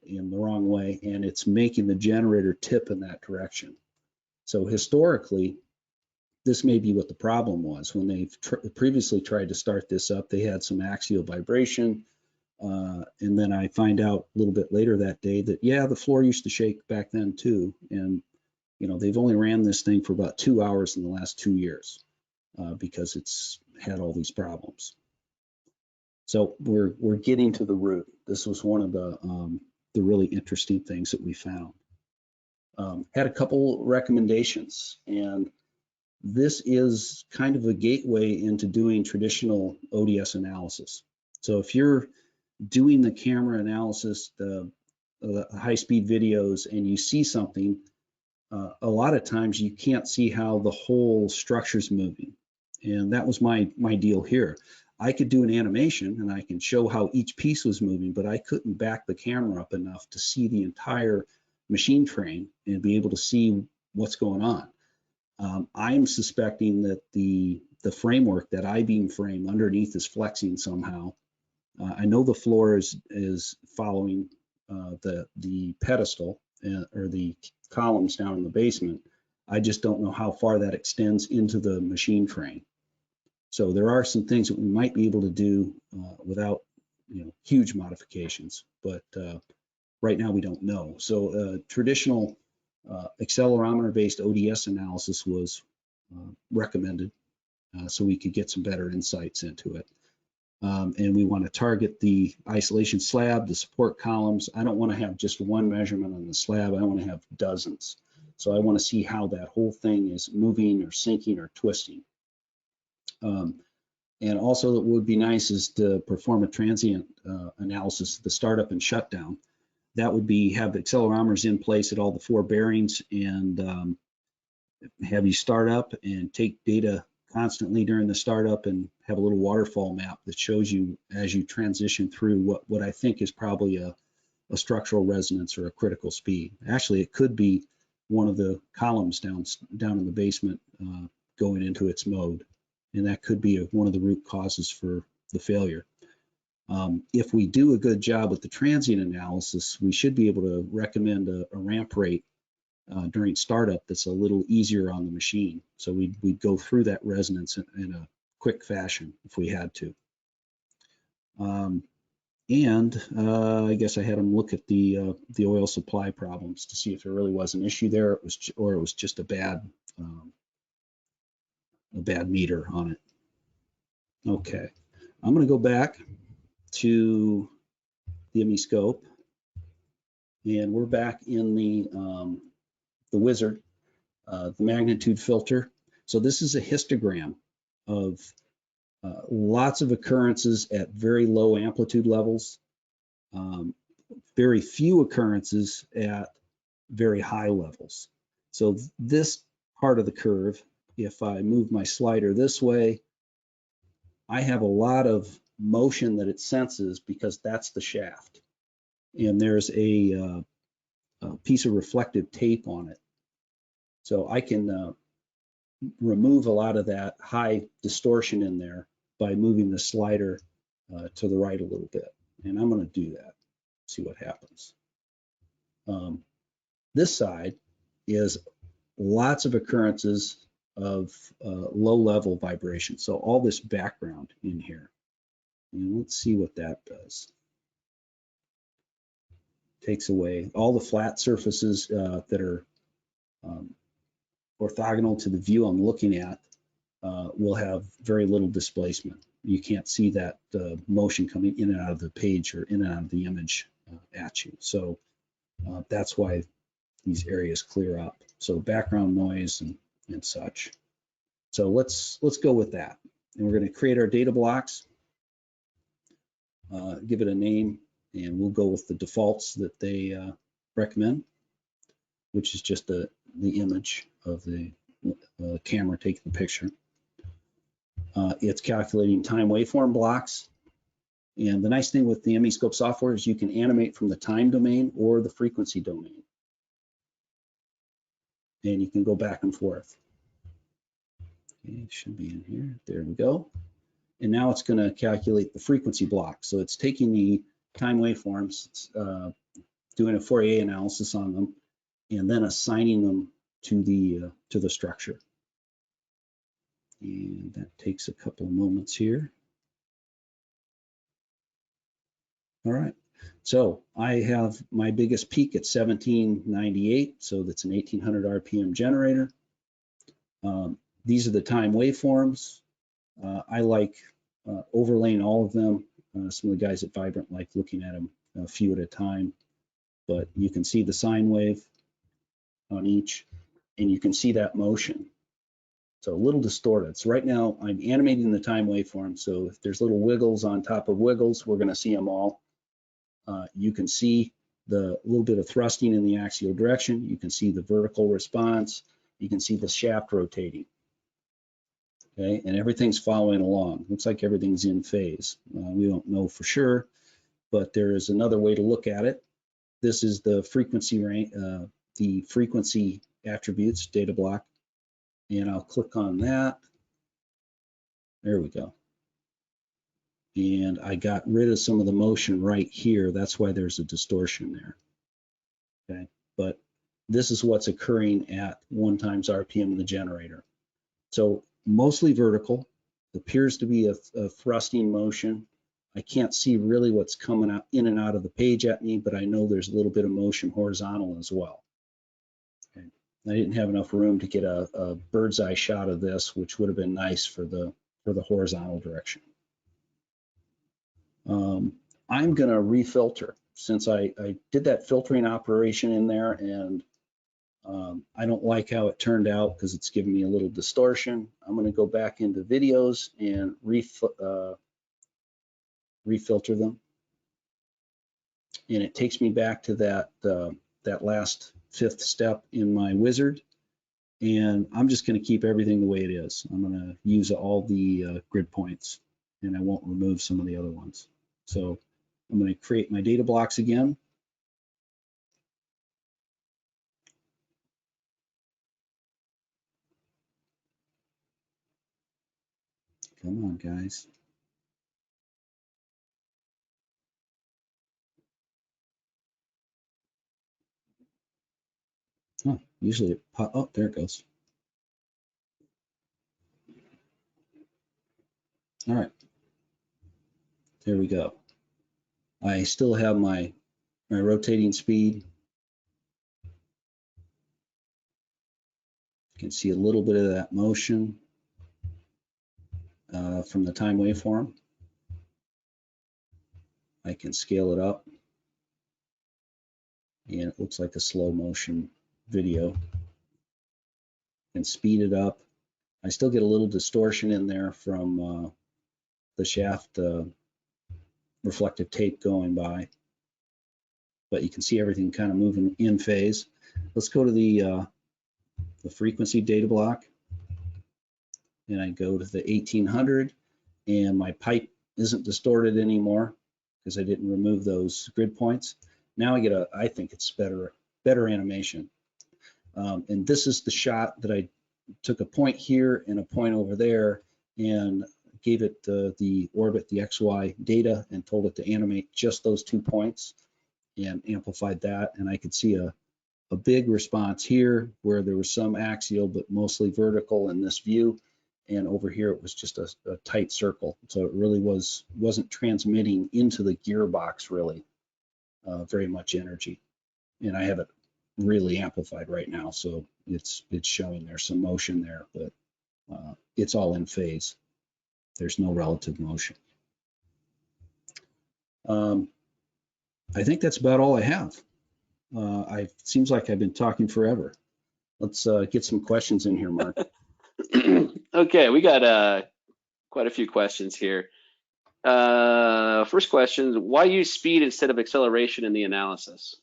in the wrong way, and it's making the generator tip in that direction. So historically, this may be what the problem was. When they've previously tried to start this up, they had some axial vibration, and then I find out a little bit later that day that, yeah, the floor used to shake back then too, and you know, they've only ran this thing for about 2 hours in the last 2 years because it's had all these problems. So we're getting to the root. This was one of the really interesting things that we found. Had a couple recommendations, and this is kind of a gateway into doing traditional ODS analysis. So if you're doing the camera analysis, the high-speed videos, and you see something, a lot of times you can't see how the whole structure's moving. And that was my deal here. I could do an animation and I can show how each piece was moving, but I couldn't back the camera up enough to see the entire machine train and be able to see what's going on. I'm suspecting that the framework, that I-beam frame underneath, is flexing somehow. I know the floor is following the pedestal or the columns down in the basement. I just don't know how far that extends into the machine train. So there are some things that we might be able to do without, you know, huge modifications, but right now we don't know. So traditional accelerometer-based ODS analysis was recommended so we could get some better insights into it. And we want to target the isolation slab, the support columns. I don't want to have just one measurement on the slab. I want to have dozens. So I want to see how that whole thing is moving or sinking or twisting. And also, what would be nice is to perform a transient analysis of the startup and shutdown. That would be have accelerometers in place at all the 4 bearings and have you start up and take data constantly during the startup and have a little waterfall map that shows you as you transition through what I think is probably a structural resonance or a critical speed. Actually, it could be one of the columns down in the basement going into its mode, and that could be one of the root causes for the failure. If we do a good job with the transient analysis, we should be able to recommend a ramp rate during startup that's a little easier on the machine. So we'd go through that resonance in a quick fashion if we had to. I guess I had them look at the oil supply problems to see if there really was an issue there, or it was just a bad meter on it. Okay, I'm going to go back to the MEscope, and we're back in the wizard, the magnitude filter. So this is a histogram of lots of occurrences at very low amplitude levels, very few occurrences at very high levels. So this part of the curve, if I move my slider this way, I have a lot of motion that it senses because that's the shaft. And there's a piece of reflective tape on it. So I can remove a lot of that high distortion in there by moving the slider to the right a little bit. And I'm going to do that, see what happens. This side is lots of occurrences of low-level vibration. So all this background in here. And let's see what that does. Takes away all the flat surfaces that are orthogonal to the view I'm looking at. Will have very little displacement. You can't see that motion coming in and out of the page or in and out of the image at you. So that's why these areas clear up. So background noise and such. So let's go with that. And we're going to create our data blocks, give it a name, and we'll go with the defaults that they recommend, which is just the image of the camera taking the picture. It's calculating time waveform blocks. And the nice thing with the MEscope software is you can animate from the time domain or the frequency domain. And you can go back and forth. Okay, it should be in here. There we go. And now it's going to calculate the frequency block. So it's taking the time waveforms, doing a Fourier analysis on them, and then assigning them to the structure. And that takes a couple of moments here. All right, so I have my biggest peak at 1798, so that's an 1800 RPM generator. These are the time waveforms. I like overlaying all of them. Some of the guys at Vibrant like looking at them a few at a time, but you can see the sine wave on each, and you can see that motion. So a little distorted. So right now I'm animating the time waveform. So if there's little wiggles on top of wiggles, we're going to see them all. You can see the little bit of thrusting in the axial direction. You can see the vertical response. You can see the shaft rotating. Okay, and everything's following along. Looks like everything's in phase. We don't know for sure, but there is another way to look at it. This is the frequency range, the frequency attributes data block. And I'll click on that. There we go. And I got rid of some of the motion right here. That's why there's a distortion there. Okay, but this is what's occurring at 1 times RPM of the generator. So mostly vertical, appears to be a thrusting motion. I can't see really what's coming out in and out of the page at me, but I know there's a little bit of motion horizontal as well. Okay. I didn't have enough room to get a bird's eye shot of this, which would have been nice for the horizontal direction. I'm going to refilter since I did that filtering operation in there, and I don't like how it turned out because it's giving me a little distortion. I'm going to go back into videos and refilter them, and it takes me back to that last 5th step in my wizard, and I'm just going to keep everything the way it is. I'm going to use all the grid points, and I won't remove some of the other ones. So I'm going to create my data blocks again. Come on, guys. Oh, usually it oh, there it goes. All right, there we go. I still have my rotating speed. You can see a little bit of that motion from the time waveform. I can scale it up, and it looks like a slow motion video. And speed it up. I still get a little distortion in there from the shaft reflective tape going by, but you can see everything kind of moving in phase. Let's go to the frequency data block, and I go to the 1800, and my pipe isn't distorted anymore because I didn't remove those grid points. Now I get I think it's better animation. And this is the shot that I took a point here and a point over there and gave it the orbit, the XY data, and told it to animate just those 2 points and amplified that. And I could see a big response here where there was some axial, but mostly vertical in this view. And over here, it was just a tight circle. So it really wasn't transmitting into the gearbox really very much energy. And I have it really amplified right now, so it's showing there's some motion there, but it's all in phase. There's no relative motion. I think that's about all I have. Seems like I've been talking forever. Let's get some questions in here, Mark. Okay, we got quite a few questions here. First question, why use speed instead of acceleration in the analysis?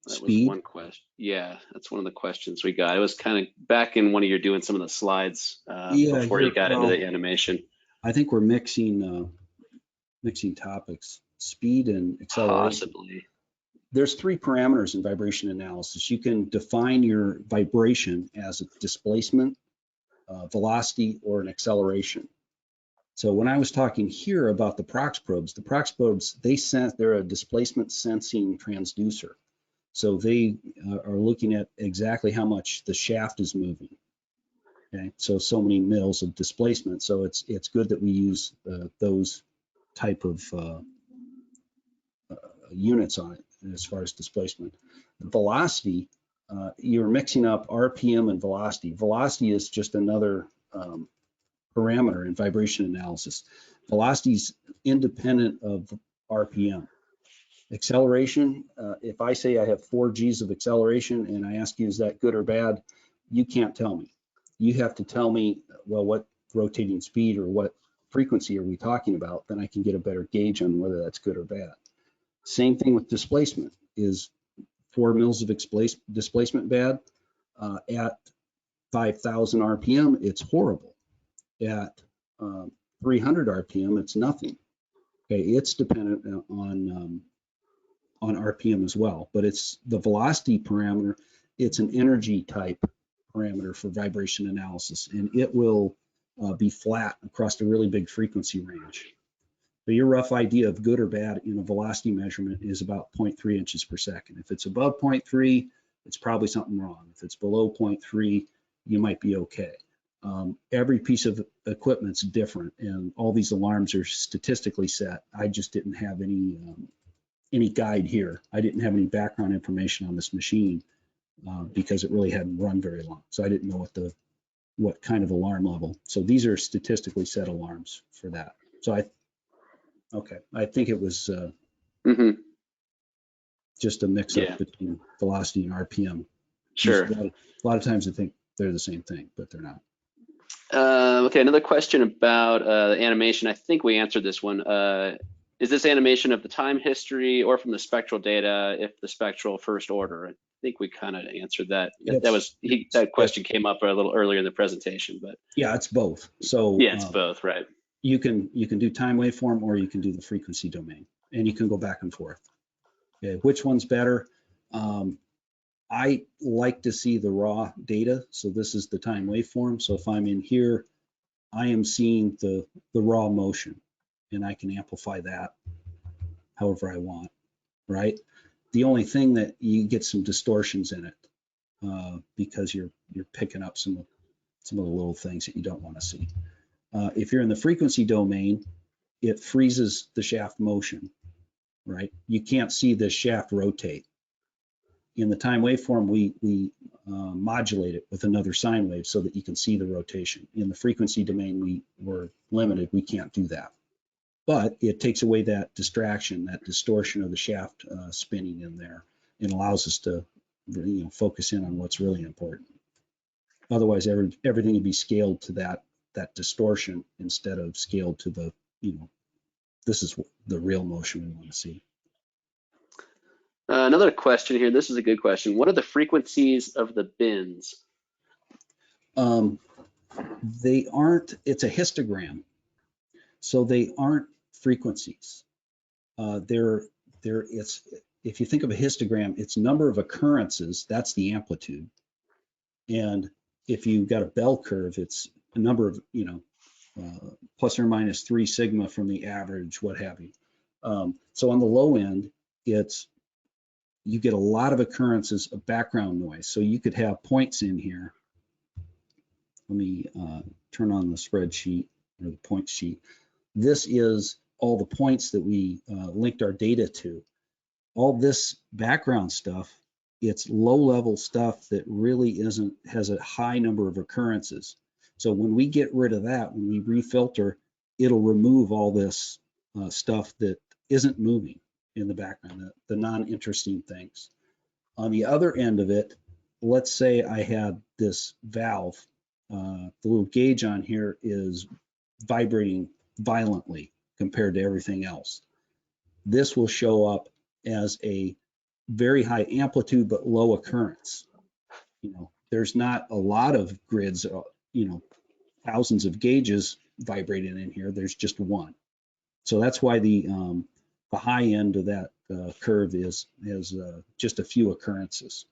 That was one question. Yeah, that's one of the questions we got. It was kind of back in when you were doing some of the slides before you got into the animation. I think we're mixing topics, speed and acceleration. Possibly. There's 3 parameters in vibration analysis. You can define your vibration as a displacement, velocity or an acceleration. So when I was talking here about the prox probes, they're a displacement sensing transducer. So they are looking at exactly how much the shaft is moving. Okay, so many mils of displacement. So it's good that we use those type of units on it as far as displacement. The velocity, you're mixing up RPM and velocity. Velocity is just another parameter in vibration analysis. Velocity is independent of RPM. Acceleration, if I say I have 4 G's of acceleration and I ask you, is that good or bad? You can't tell me. You have to tell me, well, what rotating speed or what frequency are we talking about? Then I can get a better gauge on whether that's good or bad. Same thing with displacement. Is 4 mils of displacement bad? At 5,000 RPM, it's horrible. At 300 RPM, it's nothing. Okay, it's dependent on RPM as well, but it's the velocity parameter. It's an energy type parameter for vibration analysis, and it will be flat across a really big frequency range. So your rough idea of good or bad in a velocity measurement is about 0.3 inches per second. If it's above 0.3, it's probably something wrong. If it's below 0.3, you might be okay. Every piece of equipment's different, and all these alarms are statistically set. I just didn't have any guide here. I didn't have any background information on this machine because it really hadn't run very long. So I didn't know what kind of alarm level. So these are statistically set alarms for that. So I think it was just a mix-up between velocity and RPM. Sure. A lot of times I think they're the same thing, but they're not. Okay, another question about animation. I think we answered this one. Is this animation of the time history or from the spectral data if the spectral first order? I think we kind of answered that. That question came up a little earlier in the presentation, but yeah, it's both. So yeah, it's both, right? You can do time waveform or you can do the frequency domain, and you can go back and forth. Okay, which one's better? I like to see the raw data. So this is the time waveform. So if I'm in here, I am seeing the raw motion, and I can amplify that however I want, right? The only thing that you get some distortions in it because you're picking up some of the little things that you don't want to see. If you're in the frequency domain, it freezes the shaft motion, right? You can't see the shaft rotate. In the time waveform, we modulate it with another sine wave so that you can see the rotation. In the frequency domain, we're limited. We can't do that. But it takes away that distraction, that distortion of the shaft spinning in there, and allows us to focus in on what's really important. Otherwise, everything would be scaled to that distortion instead of scaled to the, this is the real motion we want to see. Another question here. This is a good question. What are the frequencies of the bins? They aren't, it's a histogram. So they aren't frequencies. It's, if you think of a histogram, it's number of occurrences, that's the amplitude. And if you've got a bell curve, it's a number of, plus or minus 3 sigma from the average, what have you. So on the low end, you get a lot of occurrences of background noise. So you could have points in here. Let me turn on the spreadsheet or the point sheet. This is all the points that we linked our data to. All this background stuff, it's low-level stuff that really has a high number of occurrences. So when we get rid of that, when we refilter, it'll remove all this stuff that isn't moving in the background, the non-interesting things. On the other end of it, let's say I had this valve, the little gauge on here is vibrating violently compared to everything else. This will show up as a very high amplitude but low occurrence. There's not a lot of grids, thousands of gauges vibrating in here. There's just one. So that's why the high end of that curve has just a few occurrences.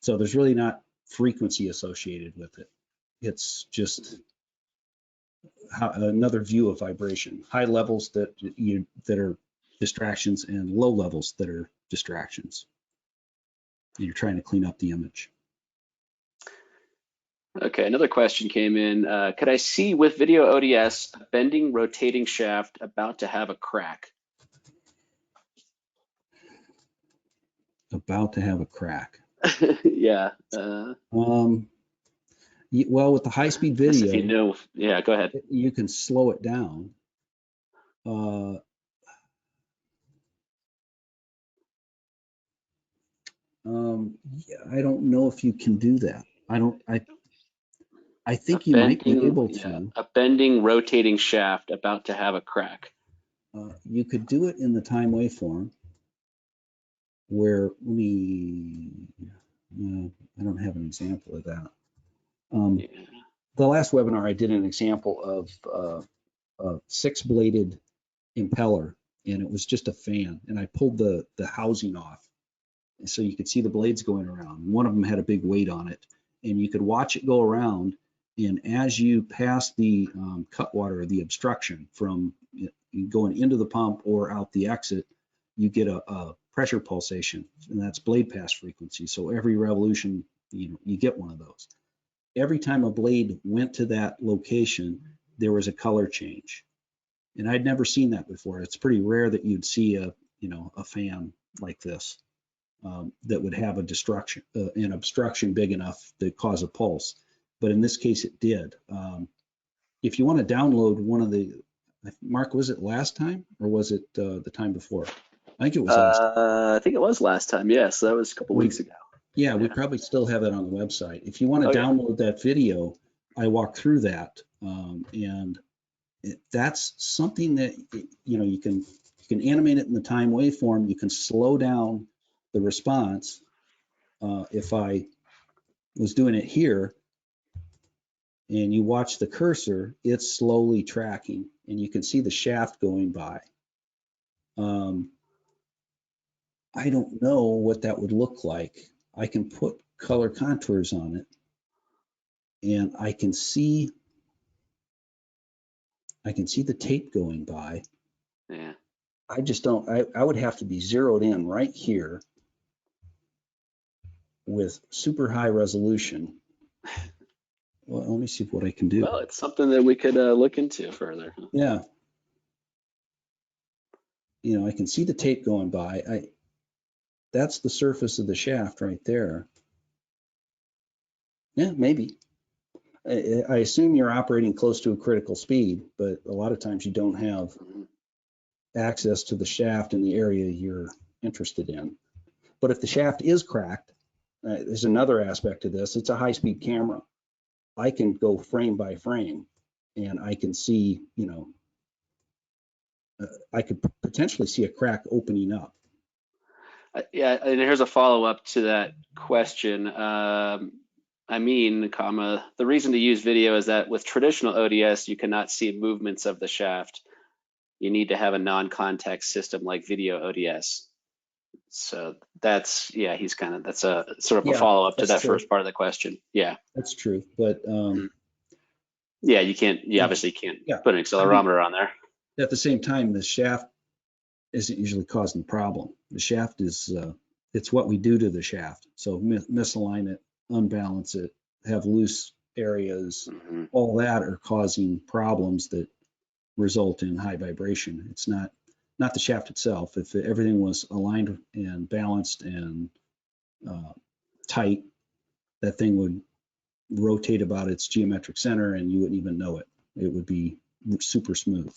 So there's really not frequency associated with it. it's just another view of vibration. High levels that are distractions and low levels that are distractions. You're trying to clean up the image. Okay, another question came in. Could I see with video ODS a bending rotating shaft about to have a crack? About to have a crack. Yeah. Well, with the high-speed video, if you know, yeah, go ahead. You can slow it down. Yeah, I don't know if you can do that. I think you might be able to. Yeah, a bending rotating shaft about to have a crack. You could do it in the time waveform where I don't have an example of that. Yeah. The last webinar, I did an example of a 6-bladed impeller, and it was just a fan, and I pulled the housing off. And so you could see the blades going around. One of them had a big weight on it, and you could watch it go around. And as you pass the cutwater, the obstruction from going into the pump or out the exit, you get a pressure pulsation, and that's blade pass frequency. So every revolution, you get one of those. Every time a blade went to that location, there was a color change. And I'd never seen that before. It's pretty rare that you'd see a fan like this that would have an obstruction big enough to cause a pulse. But in this case, it did. If you want to download one of the, Mark, was it last time or was it the time before? I think it was last time. I think it was last time. Yes, that was a couple weeks ago. Yeah, we probably still have it on the website. If you want to download that video, I walk through that, and that's something that you can animate it in the time waveform. You can slow down the response. If I was doing it here, and you watch the cursor, it's slowly tracking, and you can see the shaft going by. I don't know what that would look like. I can put color contours on it, and I can see the tape going by. Yeah. I just don't, I would have to be zeroed in right here with super high resolution. Well, let me see what I can do. Well, it's something that we could look into further. Yeah. I can see the tape going by. That's the surface of the shaft right there. Yeah, maybe. I assume you're operating close to a critical speed, but a lot of times you don't have access to the shaft in the area you're interested in. But if the shaft is cracked, there's another aspect to this. It's a high-speed camera. I can go frame by frame, and I can see, I could potentially see a crack opening up. Yeah, and here's a follow-up to that question. The reason to use video is that with traditional ODS, you cannot see movements of the shaft. You need to have a non-contact system like video ODS. So that's that's a sort of a follow-up to that first part of the question. Yeah, that's true. But yeah, you obviously can't put an accelerometer on there. At the same time, the shaft isn't usually causing the problem. The shaft is, it's what we do to the shaft. So misalign it, unbalance it, have loose areas, all that are causing problems that result in high vibration. It's not the shaft itself. If everything was aligned and balanced and tight, that thing would rotate about its geometric center and you wouldn't even know it. It would be super smooth.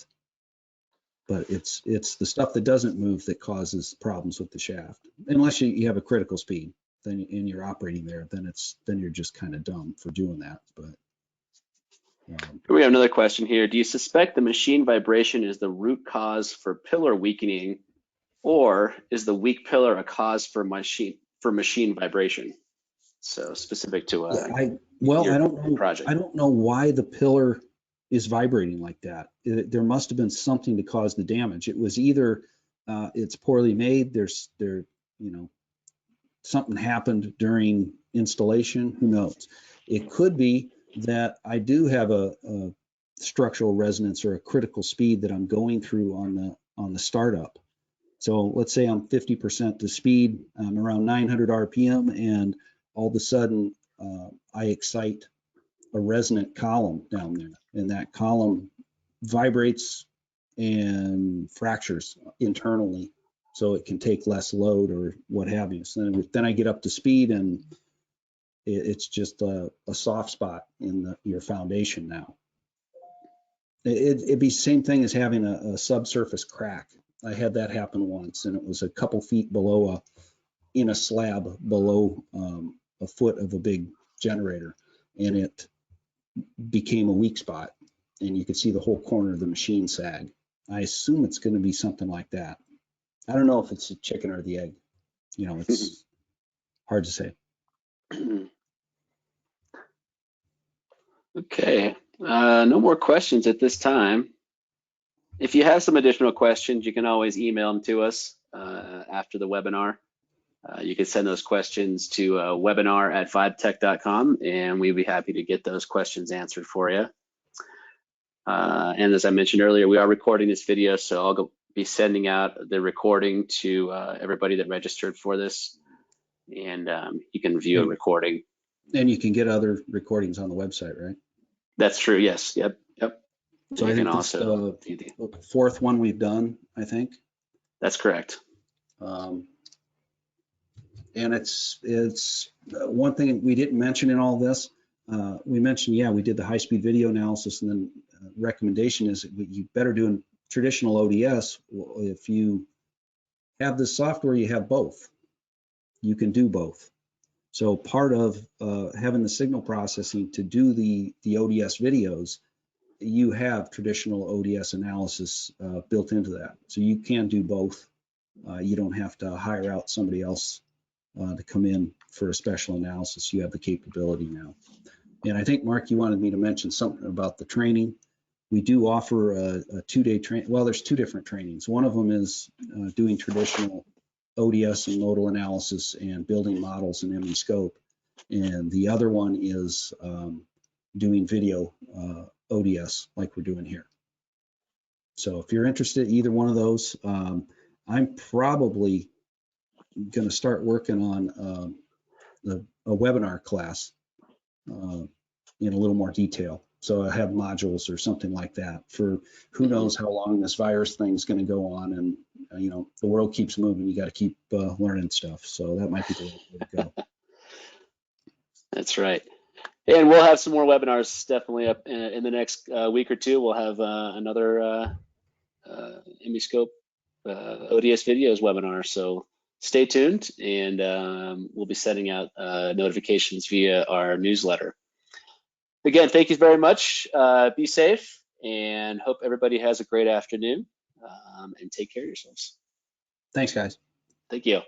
But it's the stuff that doesn't move that causes problems with the shaft. Unless you have a critical speed, then and you're operating there, then you're just kind of dumb for doing that. But we have another question here. Do you suspect the machine vibration is the root cause for pillar weakening, or is the weak pillar a cause for machine vibration? So specific to I don't know. Project. I don't know why the pillar is vibrating like that. There must have been something to cause the damage. It was either it's poorly made. Something happened during installation. Who knows? It could be that I do have a structural resonance or a critical speed that I'm going through on the startup. So let's say I'm 50% to speed, I'm around 900 RPM, and all of a sudden I excite a resonant column down there, and that column vibrates and fractures internally, so it can take less load or what have you. So then I get up to speed, and it's just a soft spot in your foundation now. It'd be the same thing as having a subsurface crack. I had that happen once, and it was a couple feet below in a slab below a foot of a big generator, and it became a weak spot, and you could see the whole corner of the machine sag. I assume it's going to be something like that. I don't know if it's the chicken or the egg. You know, it's hard to say. Okay, no more questions at this time. If you have some additional questions, you can always email them to us after the webinar. You can send those questions to webinar@vibetech.com, and we'd be happy to get those questions answered for you. And as I mentioned earlier, we are recording this video, so I'll be sending out the recording to everybody that registered for this, and you can view a recording. And you can get other recordings on the website, right? That's true, yes, yep. So I think this is the fourth one we've done, I think. That's correct. And it's one thing we didn't mention in all this. We mentioned, yeah, we did the high-speed video analysis, and then recommendation is you better do traditional ODS. If you have the software, you have both. You can do both. So part of having the signal processing to do the ODS videos, you have traditional ODS analysis built into that. So you can do both. You don't have to hire out somebody else to come in for a special analysis. You have the capability now. And I think, Mark, you wanted me to mention something about the training. We do offer a 2-day training. Well, there's 2 different trainings. One of them is doing traditional ODS and modal analysis and building models in MEscope. And the other one is doing video ODS like we're doing here. So if you're interested in either one of those, I'm probably going to start working on a webinar class in a little more detail. So I have modules or something like that for who knows how long this virus thing's going to go on, and you know, the world keeps moving. You got to keep learning stuff. So that might be the way to go. That's right. And we'll have some more webinars definitely up in the next week or two. We'll have another MEscope ODS videos webinar. So stay tuned, and we'll be sending out notifications via our newsletter. Again, thank you very much. Be safe, and hope everybody has a great afternoon, and take care of yourselves. Thanks, guys. Thank you.